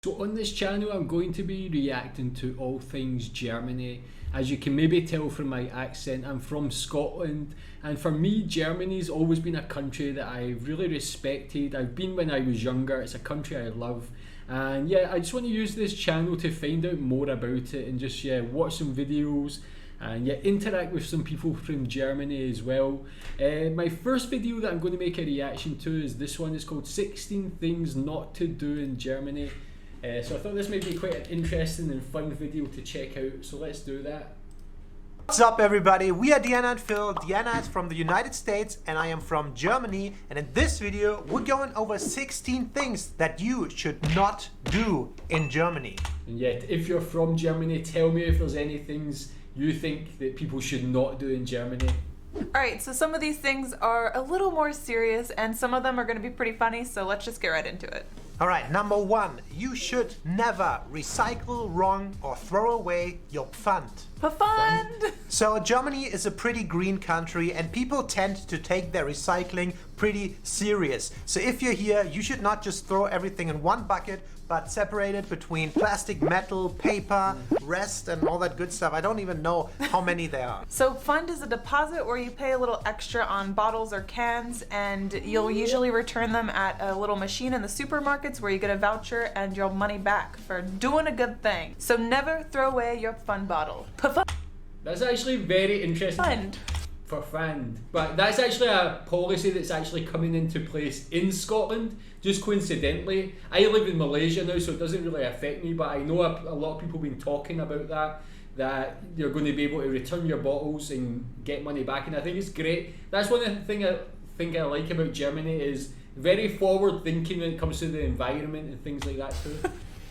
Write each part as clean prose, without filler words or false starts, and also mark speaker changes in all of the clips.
Speaker 1: So on this channel I'm going to be reacting to all things Germany. As you can maybe tell from my accent, I'm from Scotland, and for me Germany's always been a country that I've really respected. I've been when I was younger, it's a country I love, and yeah, I just want to use this channel to find out more about it and just watch some videos and interact with some people from Germany as well. My first video that I'm going to make a reaction to is this one. It's called 16 Things Not to Do in Germany. So I thought this might be quite an interesting and fun video to check out, so let's do that.
Speaker 2: What's up everybody, we are Diana and Phil. Diana is from the United States and I am from Germany, and in this video we're going over 16 things that you should not do in Germany.
Speaker 1: And yet, if you're from Germany, tell me if there's any things you think that people should not do in Germany.
Speaker 3: Alright, so some of these things are a little more serious and some of them are going to be pretty funny, so let's just get right into it.
Speaker 2: Alright, number one, you should never recycle wrong or throw away your Pfand.
Speaker 3: Pfand!
Speaker 2: So Germany is a pretty green country and people tend to take their recycling pretty serious. So if you're here, you should not just throw everything in one bucket, but separate it between plastic, metal, paper, rest, and all that good stuff. I don't even know how many there are.
Speaker 3: So Pfand is a deposit where you pay a little extra on bottles or cans, and you'll usually return them at a little machine in the supermarkets where you get a voucher and your money back for doing a good thing. So never throw away your Pfand bottle.
Speaker 1: That's actually very interesting.
Speaker 3: Pfand.
Speaker 1: For Pfand. But that's actually a policy that's actually coming into place in Scotland, just coincidentally. I live in Malaysia now, so it doesn't really affect me, but I know a lot of people have been talking about that you're going to be able to return your bottles and get money back, and I think it's great. That's one of the things I like about Germany, is very forward thinking when it comes to the environment and things like that too.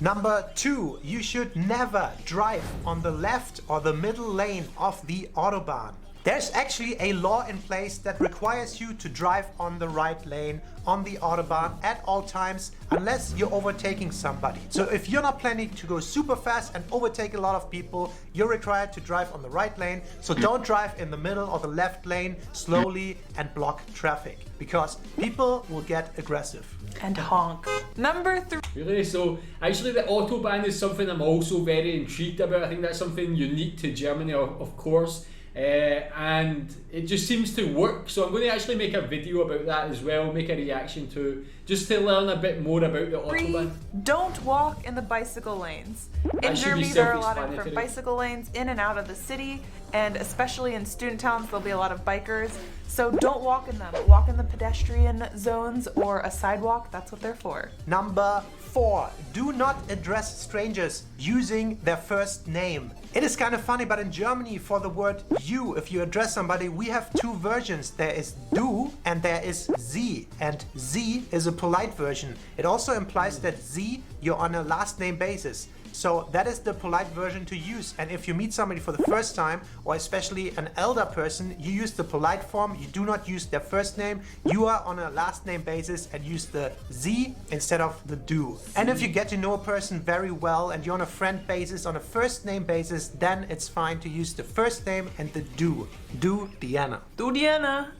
Speaker 2: Number two, you should never drive on the left or the middle lane of the Autobahn. There's actually a law in place that requires you to drive on the right lane on the Autobahn at all times, unless you're overtaking somebody. So if you're not planning to go super fast and overtake a lot of people, you're required to drive on the right lane. So don't drive in the middle or the left lane slowly and block traffic, because people will get aggressive.
Speaker 3: And honk. Number three.
Speaker 1: Really? So actually the Autobahn is something I'm also very intrigued about. I think that's something unique to Germany, of course. And it just seems to work, so I'm going to actually make a video about that as well, make a reaction to, just to learn a bit more about the Autobahn.
Speaker 3: Don't walk in the bicycle lanes. In Germany there are a lot of different bicycle lanes in and out of the city, and especially in student towns there'll be a lot of bikers, so don't walk in them. Walk in the pedestrian zones or a sidewalk, that's what they're for.
Speaker 2: Number four, do not address strangers using their first name. It is kind of funny, but in Germany for the word you, if you address somebody, we have two versions. There is du and there is sie, and sie is a polite version. It also implies that sie, you're on a last name basis. So that is the polite version to use, and if you meet somebody for the first time, or especially an elder person, you use the polite form. You do not use their first name. You are on a last name basis and use the sie instead of the du. And if you get to know a person very well and you're on a friend basis, on a first name basis, then it's fine to use the first name and the du. Du Diana.
Speaker 3: Du Diana.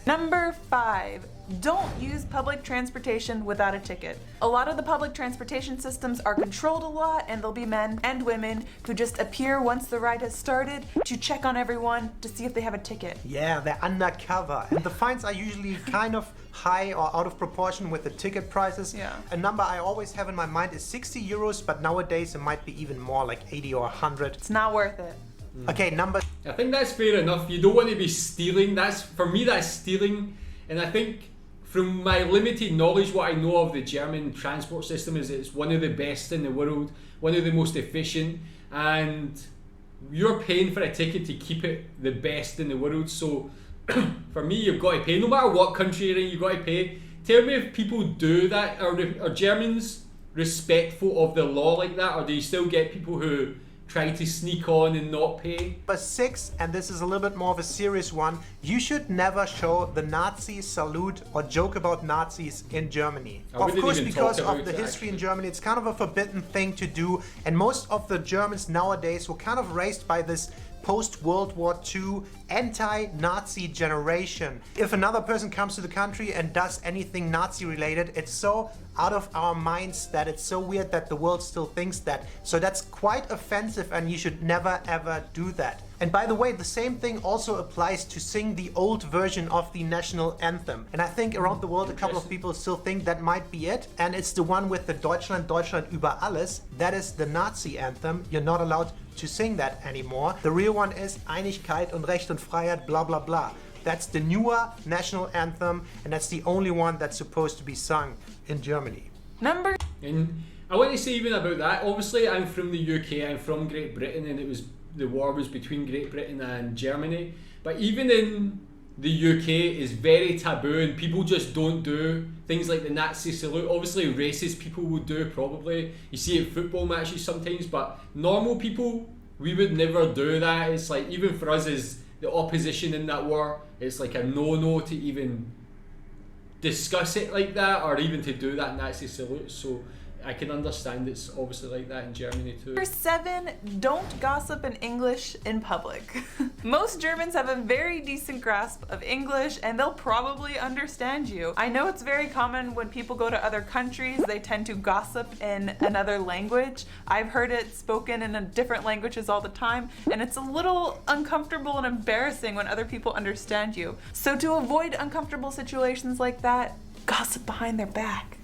Speaker 3: Number five. Don't use public transportation without a ticket. A lot of the public transportation systems are controlled a lot, and there'll be men and women who just appear once the ride has started to check on everyone to see if they have a ticket.
Speaker 2: Yeah, they're undercover, and the fines are usually kind of high or out of proportion with the ticket prices.
Speaker 3: Yeah.
Speaker 2: A number I always have in my mind is 60 euros, but nowadays it might be even more, like 80 or 100.
Speaker 3: It's not worth it.
Speaker 2: Okay, number...
Speaker 1: I think that's fair enough. You don't want to be stealing. For me that's stealing, and I think from my limited knowledge, what I know of the German transport system is it's one of the best in the world, one of the most efficient, and you're paying for a ticket to keep it the best in the world. So for me, you've got to pay. No matter what country you're in, you've got to pay. Tell me if people do that. Are Germans respectful of the law like that, or do you still get people who try to sneak on and not pay?
Speaker 2: Number six, and this is a little bit more of a serious one, you should never show the Nazi salute or joke about Nazis in Germany. Of course, because of the history in Germany, it's kind of a forbidden thing to do, and most of the Germans nowadays were kind of raised by this post-World War II anti-Nazi generation. If another person comes to the country and does anything Nazi related, it's so out of our minds that it's so weird that the world still thinks that. So that's quite offensive and you should never ever do that. And by the way, the same thing also applies to sing the old version of the national anthem. And I think around the world a couple of people still think that might be it. And it's the one with the Deutschland, Deutschland über alles. That is the Nazi anthem. You're not allowed to sing that anymore. The real one is Einigkeit und Recht und Freiheit, blah blah blah. That's the newer national anthem, and that's the only one that's supposed to be sung in Germany.
Speaker 1: And I want to say even about that, obviously I'm from the UK, I'm from Great Britain, and the war was between Great Britain and Germany. But even in the UK is very taboo, and people just don't do things like the Nazi salute. Obviously racist people would do probably. You see it at football matches sometimes, but normal people, we would never do that. It's like, even for us as the opposition in that war, it's like a no-no to even discuss it like that, or even to do that Nazi salute. So I can understand it's obviously like that in Germany too.
Speaker 3: Number 7, don't gossip in English in public. Most Germans have a very decent grasp of English and they'll probably understand you. I know it's very common when people go to other countries, they tend to gossip in another language. I've heard it spoken in different languages all the time, and it's a little uncomfortable and embarrassing when other people understand you. So to avoid uncomfortable situations like that, gossip behind their back.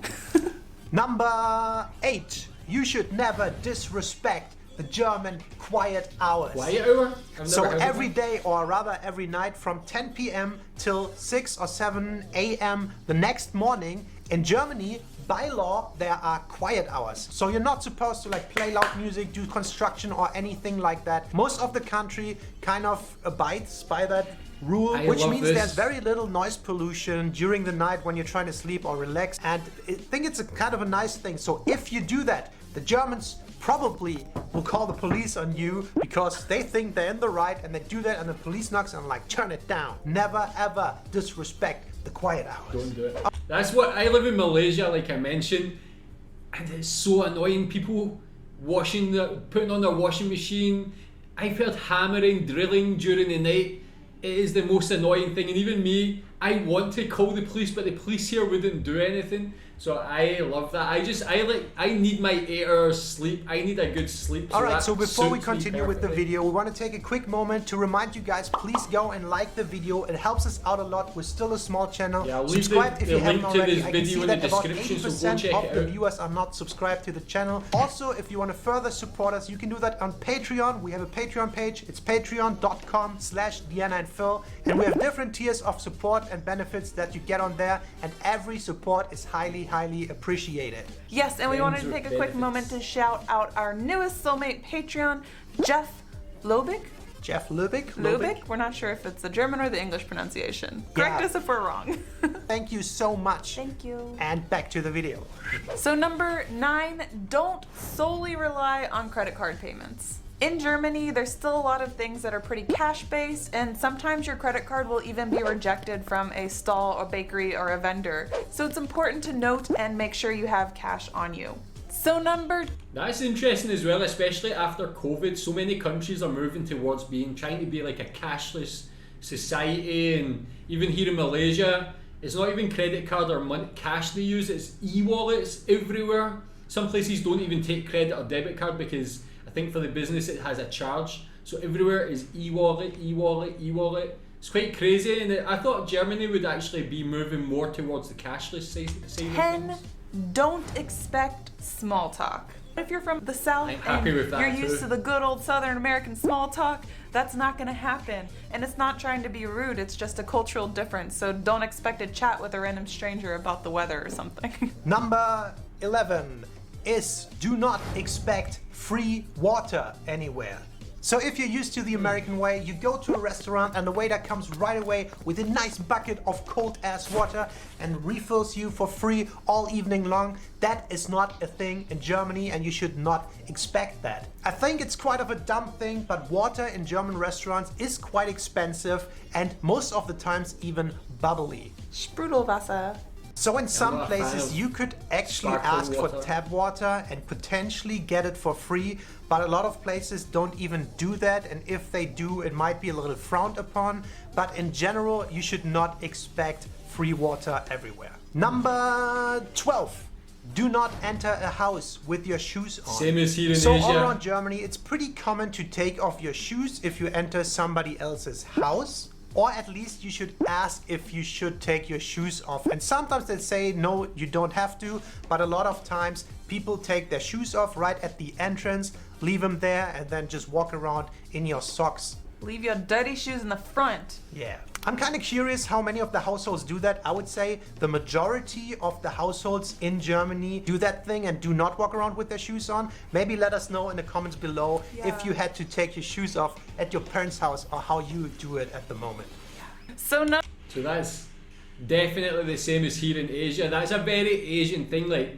Speaker 2: Number 8. You should never disrespect the German quiet hours.
Speaker 1: Quiet hour?
Speaker 2: So every day, or rather every night, from 10 p.m. till 6 or 7 a.m. the next morning, in Germany, by law, there are quiet hours. So you're not supposed to like play loud music, do construction or anything like that. Most of the country kind of abides by that rule, which means there's very little noise pollution during the night when you're trying to sleep or relax, and I think it's a kind of a nice thing. So if you do that, the Germans probably will call the police on you because they think they're in the right, and they do that and the police knocks and like, turn it down. Never ever disrespect the quiet hours.
Speaker 1: Don't do it. That's what I live in Malaysia, like I mentioned, and it's so annoying. People putting on their washing machine. I've heard hammering, drilling during the night. It is the most annoying thing, and even me, I want to call the police, but the police here wouldn't do anything. So I love that. I need my 8 hours sleep. I need a good sleep.
Speaker 2: Alright, so before we continue with the video, we want to take a quick moment to remind you guys, please go and like the video. It helps us out a lot. We're still a small channel.
Speaker 1: Yeah,
Speaker 2: subscribe if you haven't already. I can see that about
Speaker 1: so
Speaker 2: 80% of the viewers are not subscribed to the channel. Also, if you want to further support us, you can do that on Patreon. We have a Patreon page. It's patreon.com/DianaandPhil, and we have different tiers of support and benefits that you get on there, and every support is highly appreciated.
Speaker 3: Yes, and we wanted to take a quick moment to shout out our newest soulmate Patreon, Jeff Lobick.
Speaker 2: Jeff Lubick?
Speaker 3: Lubick? We're not sure if it's the German or the English pronunciation. Correct us if we're wrong.
Speaker 2: Thank you so much.
Speaker 3: Thank you.
Speaker 2: And back to the video.
Speaker 3: So number 9, don't solely rely on credit card payments. In Germany, there's still a lot of things that are pretty cash-based, and sometimes your credit card will even be rejected from a stall or bakery or a vendor. So it's important to note and make sure you have cash on you. So
Speaker 1: That's interesting as well, especially after COVID. So many countries are moving towards trying to be like a cashless society, and even here in Malaysia, it's not even credit card or cash they use, it's e-wallets everywhere. Some places don't even take credit or debit card because I think for the business it has a charge. So everywhere is e-wallet, e-wallet, e-wallet. It's quite crazy, and I thought Germany would actually be moving more towards the cashless side of things.
Speaker 3: Don't expect small talk. If you're from the South and you're used to the good old Southern American small talk, that's not going to happen. And it's not trying to be rude, it's just a cultural difference. So don't expect to chat with a random stranger about the weather or something.
Speaker 2: Number 11 is do not expect free water anywhere. So if you're used to the American way, you go to a restaurant and the waiter comes right away with a nice bucket of cold ass water and refills you for free all evening long. That is not a thing in Germany, and you should not expect that. I think it's quite of a dumb thing, but water in German restaurants is quite expensive and most of the times even bubbly.
Speaker 3: Sprudelwasser.
Speaker 2: So in some
Speaker 1: not a fan
Speaker 2: places
Speaker 1: of
Speaker 2: you could actually
Speaker 1: sparkling
Speaker 2: ask for
Speaker 1: water.
Speaker 2: tap water and potentially get it for free, but a lot of places don't even do that, and if they do, it might be a little frowned upon. But in general, you should not expect free water everywhere. Number 12. Do not enter a house with your shoes on.
Speaker 1: Same as here in
Speaker 2: So
Speaker 1: Asia.
Speaker 2: all around Germany, it's pretty common to take off your shoes if you enter somebody else's house. Or at least you should ask if you should take your shoes off. And sometimes they say, no, you don't have to. But a lot of times people take their shoes off right at the entrance, leave them there, and then just walk around in your socks.
Speaker 3: Leave your dirty shoes in the front.
Speaker 2: Yeah. I'm kind of curious how many of the households do that. I would say the majority of the households in Germany do that thing and do not walk around with their shoes on. Maybe let us know in the comments below if you had to take your shoes off at your parents' house or how you do it at the moment.
Speaker 3: So
Speaker 1: that's definitely the same as here in Asia. That's a very Asian thing. Like,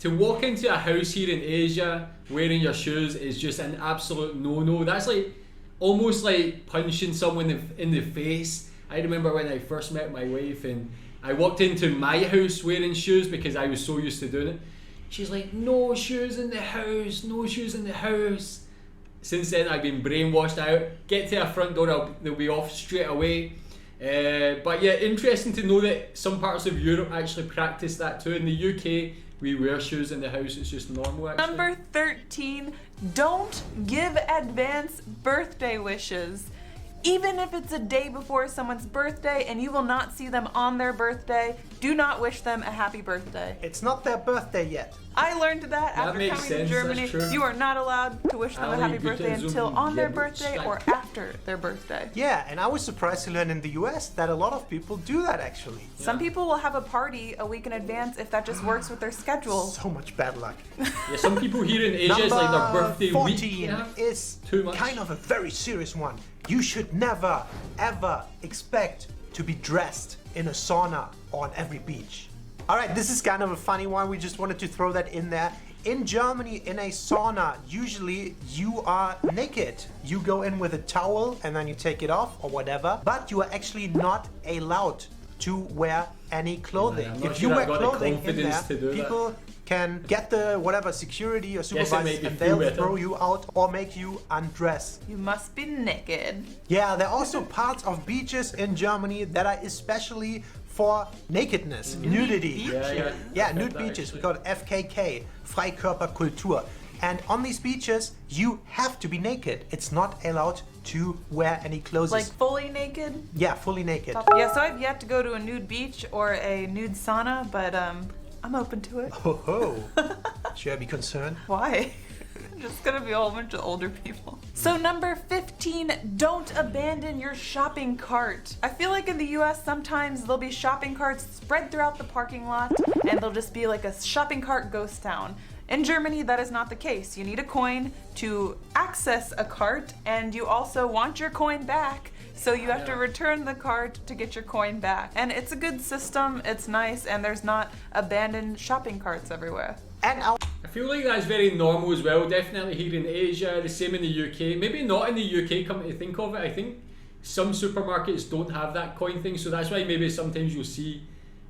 Speaker 1: to walk into a house here in Asia wearing your shoes is just an absolute no-no. That's like almost like punching someone in the face. I remember when I first met my wife and I walked into my house wearing shoes because I was so used to doing it. She's like, no shoes in the house, no shoes in the house. Since then I've been brainwashed out. Get to a front door, they'll be off straight away. But yeah, interesting to know that some parts of Europe actually practice that too. In the UK, we wear shoes in the house, it's just normal actually.
Speaker 3: Number 13, don't give advance birthday wishes. Even if it's a day before someone's birthday and you will not see them on their birthday, do not wish them a happy birthday.
Speaker 2: It's not their birthday yet.
Speaker 3: I learned that after
Speaker 1: makes
Speaker 3: coming
Speaker 1: sense,
Speaker 3: to Germany.
Speaker 1: that's true.
Speaker 3: You are not allowed to wish them a happy birthday until on their birthday or after their birthday.
Speaker 2: Yeah, and I was surprised to learn in the US that a lot of people do that actually.
Speaker 3: Some people will have a party a week in advance if that just works with their schedule.
Speaker 2: So much bad luck.
Speaker 1: Yeah, some people here in Asia, it's like their birthday
Speaker 2: 14
Speaker 1: week. Yeah.
Speaker 2: is
Speaker 1: Too much.
Speaker 2: kind of a very serious one. You should never, ever expect to be dressed in a sauna on every beach. All right, this is kind of a funny one. We just wanted to throw that in there. In Germany, in a sauna, usually you are naked. You go in with a towel and then you take it off or whatever, but you are actually not allowed to wear any clothing.
Speaker 1: I'm not
Speaker 2: If
Speaker 1: sure
Speaker 2: you wear
Speaker 1: I've got the
Speaker 2: clothing in there,
Speaker 1: confidence to do that.
Speaker 2: people can get the whatever security or
Speaker 1: it
Speaker 2: supervisors
Speaker 1: make you
Speaker 2: and
Speaker 1: feel
Speaker 2: they'll
Speaker 1: better.
Speaker 2: throw you out or make you undress.
Speaker 3: You must be naked.
Speaker 2: Yeah, there are also parts of beaches in Germany that are especially for nakedness, nudity. Yeah, nude beaches. We call it FKK, Freikörperkultur. And on these beaches, you have to be naked. It's not allowed to wear any clothes.
Speaker 3: Like fully naked?
Speaker 2: Yeah, fully naked.
Speaker 3: Yeah, so I've yet to go to a nude beach or a nude sauna, but I'm open to it.
Speaker 2: Ho ho. Should I be concerned?
Speaker 3: Why? Just gonna be a whole bunch of older people. So number 15, don't abandon your shopping cart. I feel like in the US sometimes there'll be shopping carts spread throughout the parking lot and they'll just be like a shopping cart ghost town. In Germany, that is not the case. You need a coin to access a cart and you also want your coin back. So you have to return the cart to get your coin back. And it's a good system, it's nice, and there's not abandoned shopping carts everywhere.
Speaker 2: And our
Speaker 1: I feel like that's very normal as well, definitely here in Asia, the same in the UK. Maybe not in the UK, come to think of it. I think some supermarkets don't have that coin thing, so that's why maybe sometimes you'll see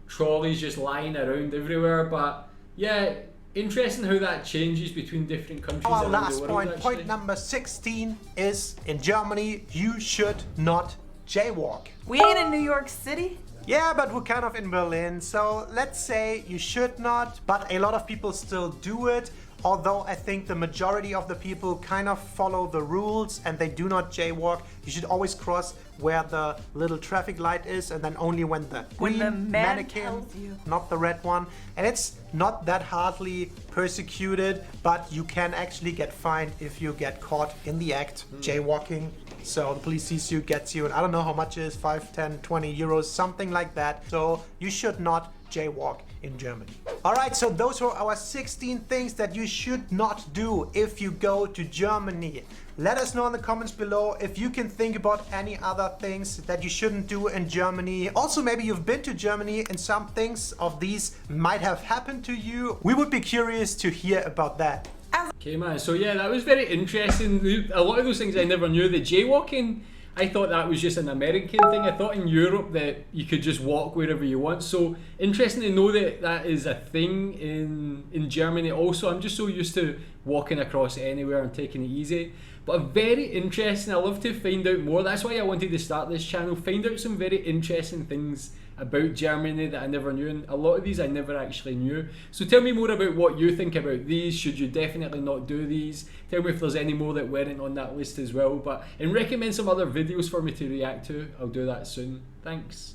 Speaker 1: trolleys just lying around everywhere. But yeah, interesting how that changes between different countries
Speaker 2: Our
Speaker 1: around
Speaker 2: last
Speaker 1: the world,
Speaker 2: point,
Speaker 1: actually.
Speaker 2: point number 16 is in Germany, you should not jaywalk.
Speaker 3: We ain't in New York City.
Speaker 2: Yeah, but we're kind of in Berlin, so let's say you should not, but a lot of people still do it. Although I think the majority of the people kind of follow the rules and they do not jaywalk. You should always cross where the little traffic light is and then only when the
Speaker 3: When the
Speaker 2: green
Speaker 3: man
Speaker 2: mannequin,
Speaker 3: tells you.
Speaker 2: not the red one. And it's not that hardly persecuted, but you can actually get fined if you get caught in the act jaywalking. So the police sees you, gets you, and I don't know how much it is, 5, 10, 20 euros, something like that. So you should not jaywalk in Germany. All right, so those were our 16 things that you should not do if you go to Germany. Let us know in the comments below if you can think about any other things that you shouldn't do in Germany. Also, maybe you've been to Germany and some things of these might have happened to you. We would be curious to hear about that.
Speaker 1: Okay man, so yeah, that was very interesting. A lot of those things I never knew. The jaywalking, I thought that was just an American thing. I thought in Europe that you could just walk wherever you want. So interesting to know that that is a thing in Germany also. I'm just so used to walking across anywhere and taking it easy. But very interesting. I love to find out more. That's why I wanted to start this channel. Find out some very interesting things about Germany that I never knew, and a lot of these I never actually knew. So tell me more about what you think about these. Should you definitely not do these? Tell me if there's any more that weren't on that list as well. And recommend some other videos for me to react to. I'll do that soon. Thanks.